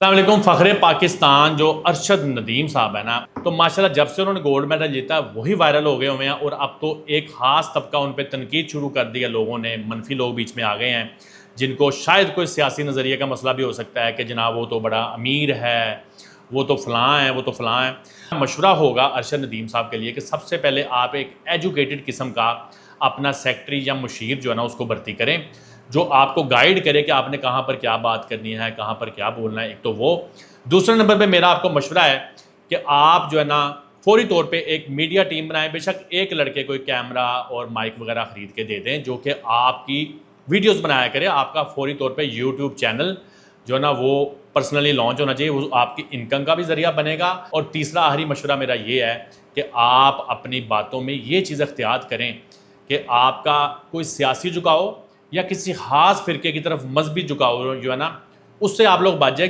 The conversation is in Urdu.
السلام علیکم۔ فخر پاکستان جو ارشد ندیم صاحب ہے نا، تو ماشاءاللہ جب سے انہوں نے گولڈ میڈل جیتا وہی وائرل ہو گئے ہوئے ہیں، اور اب تو ایک خاص طبقہ ان پہ تنقید شروع کر دی ہے لوگوں نے، منفی لوگ بیچ میں آ گئے ہیں جن کو شاید کوئی سیاسی نظریے کا مسئلہ بھی ہو سکتا ہے کہ جناب وہ تو بڑا امیر ہے، وہ تو فلاں ہے، وہ تو فلاں ہے۔ مشورہ ہوگا ارشد ندیم صاحب کے لیے کہ سب سے پہلے آپ ایک ایجوکیٹڈ قسم کا اپنا سیکٹری یا مشیر جو ہے نا اس کو بھرتی کریں، جو آپ کو گائیڈ کرے کہ آپ نے کہاں پر کیا بات کرنی ہے، کہاں پر کیا بولنا ہے۔ ایک تو وہ، دوسرے نمبر پہ میرا آپ کو مشورہ ہے کہ آپ جو ہے نا فوری طور پہ ایک میڈیا ٹیم بنائیں، بے شک ایک لڑکے کو کیمرہ اور مائک وغیرہ خرید کے دے دیں جو کہ آپ کی ویڈیوز بنایا کرے۔ آپ کا فوری طور پہ یوٹیوب چینل جو ہے نا وہ پرسنلی لانچ ہونا چاہیے، وہ آپ کی انکم کا بھی ذریعہ بنے گا۔ اور تیسرا آخری مشورہ میرا یہ ہے کہ آپ اپنی باتوں میں یہ چیز اختیار کریں کہ آپ کا کوئی سیاسی جھکاؤ یا کسی خاص فرقے کی طرف مذہبی جھکاؤ جو ہے نا اس سے آپ لوگ بچ جائیں۔